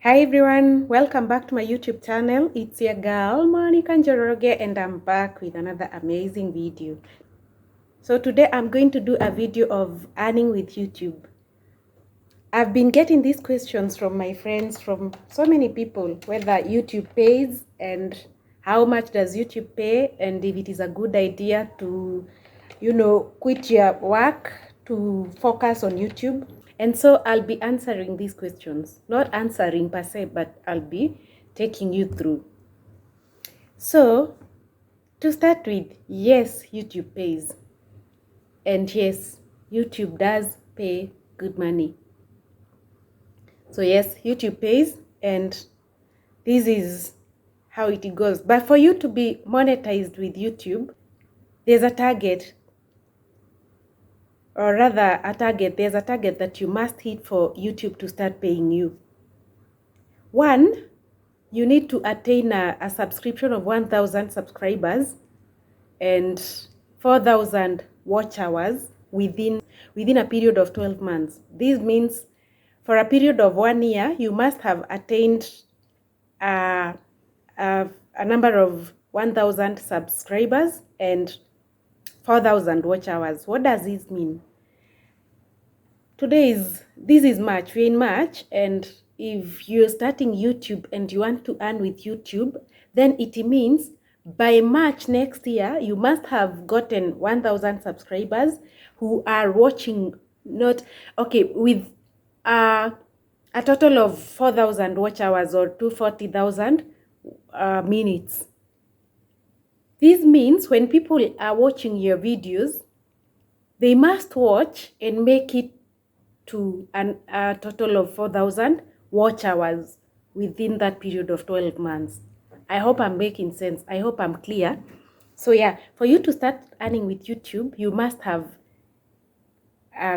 Hi everyone, welcome back to my YouTube channel. It's your girl Monica Njoroge and I'm back with another amazing video. So today I'm going to do a video of earning with YouTube. I've been getting these questions from my friends, from so many people, whether YouTube pays and how much does YouTube pay, and if it is a good idea to, quit your work to focus on YouTube. And so I'll be answering these questions. Not answering per se, but I'll be taking you through. So, to start with, yes, YouTube pays. And yes, YouTube does pay good money. So yes, YouTube pays, and this is how it goes. But for you to be monetized with YouTube, there's a target. Or rather, there's a target that you must hit for YouTube to start paying you. One, you need to attain a subscription of 1,000 subscribers and 4,000 watch hours within a period of 12 months. This means for a period of 1 year, you must have attained a number of 1,000 subscribers and 4,000 watch hours. What does this mean? This is March. We're in March, and if you're starting YouTube and you want to earn with YouTube, then it means by March next year, you must have gotten 1,000 subscribers who are watching, with a total of 4,000 watch hours or 240,000 minutes. This means when people are watching your videos, they must watch and make it to a total of 4,000 watch hours within that period of 12 months. I hope I'm making sense. I hope I'm clear. So yeah, for you to start earning with YouTube, you must have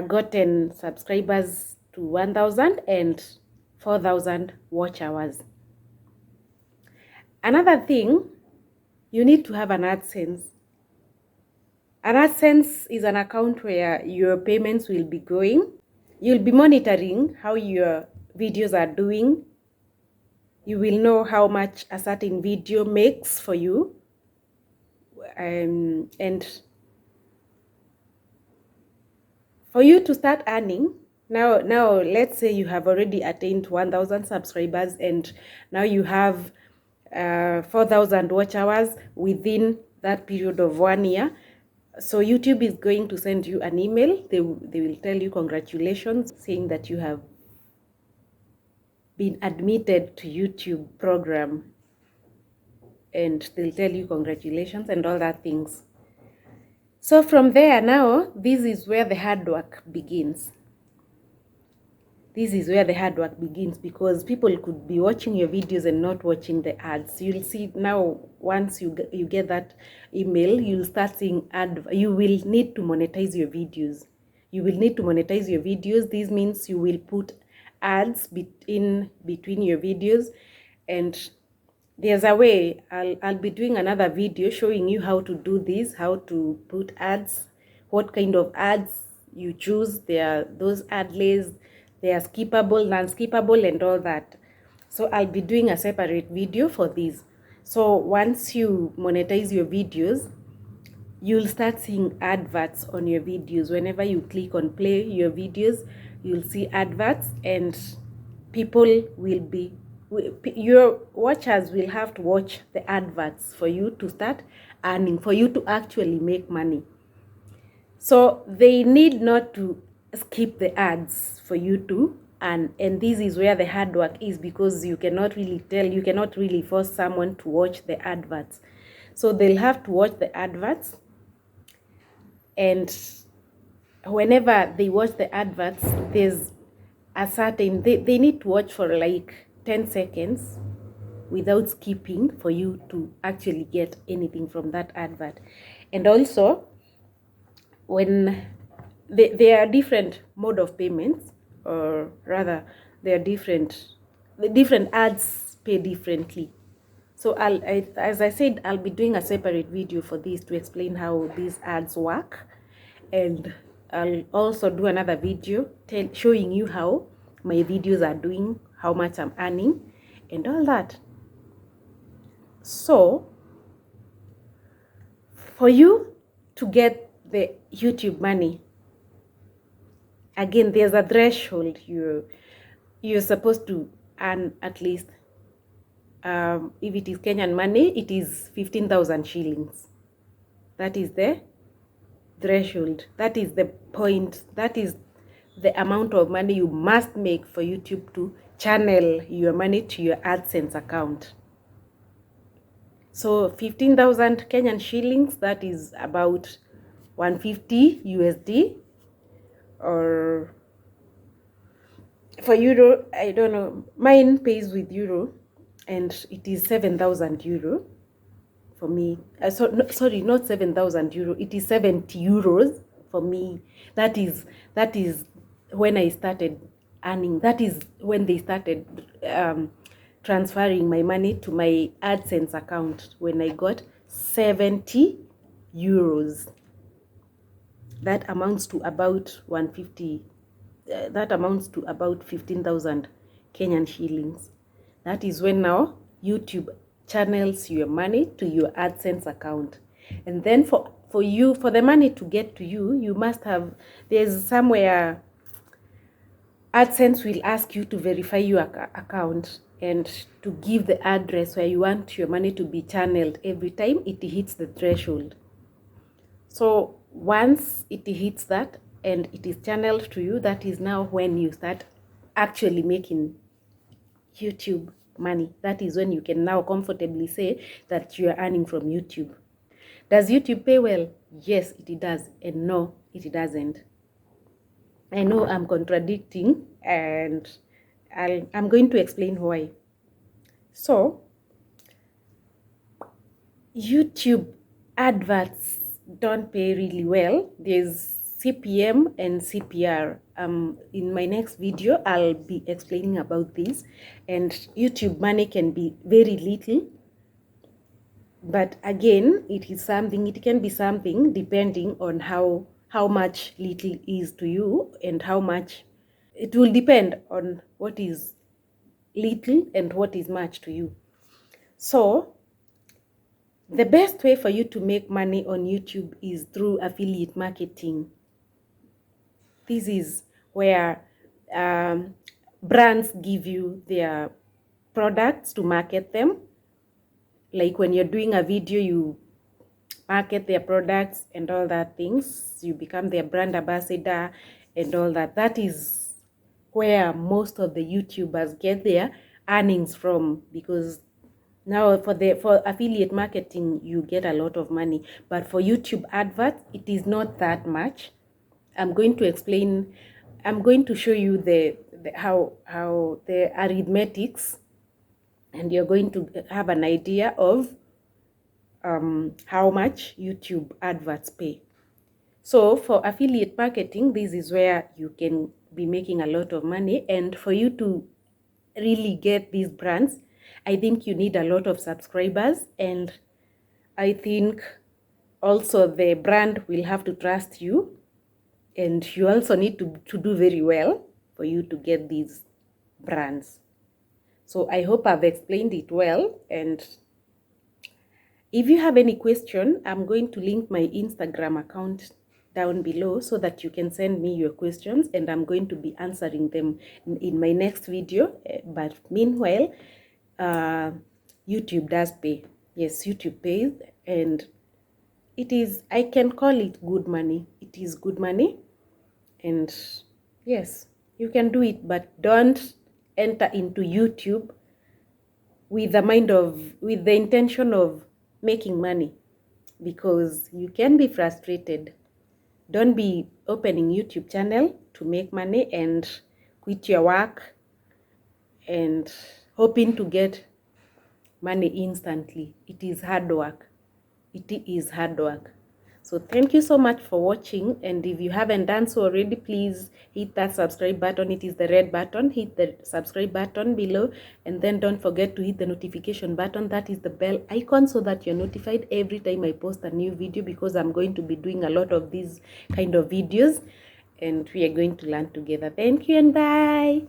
gotten subscribers to 1,000 and 4,000 watch hours. Another thing, you need to have an AdSense. An AdSense is an account where your payments will be going. You'll be monitoring how your videos are doing. You will know how much a certain video makes for you. And for you to start earning, now let's say you have already attained 1,000 subscribers and now you have 4,000 watch hours within that period of 1 year. So YouTube is going to send you an email. They will tell you congratulations, saying that you have been admitted to YouTube program, and they'll tell you congratulations and all that things. So from there now, this is where the hard work begins. This is where the hard work begins, because people could be watching your videos and not watching the ads. You'll see now, once you get that email, you'll start seeing you will need to monetize your videos. You will need to monetize your videos. This means you will put ads between your videos, and there's a way. I'll be doing another video showing you how to do this, how to put ads, what kind of ads you choose. There are those ad lays, they are skippable, non-skippable, and all that. So I'll be doing a separate video for this. So once you monetize your videos, you'll start seeing adverts on your videos. Whenever you click on play your videos, you'll see adverts, and people will be, your watchers will have to watch the adverts for you to start earning, for you to actually make money. So they need not to skip the ads for you to earn, and this is where the hard work is, because you cannot really force someone to watch the adverts. So they'll have to watch the adverts, and whenever they watch the adverts, there's a certain, they need to watch for like 10 seconds without skipping for you to actually get anything from that advert. And also, when there are different mode of payments, or rather there are different ads pay differently. So as I said, I'll be doing a separate video for this to explain how these ads work, and I'll also do another video showing you how my videos are doing, how much I'm earning and all that. So for you to get the YouTube money, again, there's a threshold. You're supposed to earn at least, if it is Kenyan money, it is 15,000 shillings. That is the threshold. That is the point. That is the amount of money you must make for YouTube to channel your money to your AdSense account. So 15,000 Kenyan shillings, that is about 150 USD, or for euro, I don't know. Mine pays with euro, and it is 7,000 euro for me. Sorry, not 7,000 euro. It is 70 euros for me. That is when I started earning. That is when they started transferring my money to my AdSense account, when I got 70 euros. That amounts to about 150. That amounts to about 15,000 Kenyan shillings. That is when now YouTube channels your money to your AdSense account. And then for the money to get to you, you must have, there's somewhere AdSense will ask you to verify your account and to give the address where you want your money to be channeled every time it hits the threshold. So once it hits that and it is channeled to you, that is now when you start actually making YouTube money. That is when you can now comfortably say that you are earning from YouTube. Does YouTube pay well? Yes, it does. And no, it doesn't. I know I'm contradicting, and I'm going to explain why. So YouTube adverts don't pay really well. There's CPM and CPR. In my next video, I'll be explaining about this. And YouTube money can be very little, but again, it can be something depending on how much little is to you, and how much. It will depend on what is little and what is much to you. So the best way for you to make money on YouTube is through affiliate marketing. This is where brands give you their products to market them. Like when you're doing a video, you market their products and all that things. You become their brand ambassador and all that. That is where most of the YouTubers get their earnings from, because now for affiliate marketing you get a lot of money, but for YouTube adverts it is not that much. I'm going to show you the how the arithmetics, and you're going to have an idea of how much YouTube adverts pay. So for affiliate marketing, this is where you can be making a lot of money, and for you to really get these brands, I think you need a lot of subscribers, and I think also the brand will have to trust you, and you also need to do very well for you to get these brands. So I hope I've explained it well, and if you have any question, I'm going to link my Instagram account down below so that you can send me your questions, and I'm going to be answering them in my next video. But meanwhile, YouTube does pay. Yes, YouTube pays, and it is, I can call it good money. It is good money, and yes, you can do it, but don't enter into YouTube with the intention of making money, because you can be frustrated. Don't be opening YouTube channel to make money and quit your work and hoping to get money instantly. It is hard work. It is hard work. So thank you so much for watching, and if you haven't done so already, please hit that subscribe button. It is the red button. Hit the subscribe button below, and then don't forget to hit the notification button. That is the bell icon, so that you're notified every time I post a new video, because I'm going to be doing a lot of these kind of videos, and we are going to learn together. Thank you and bye.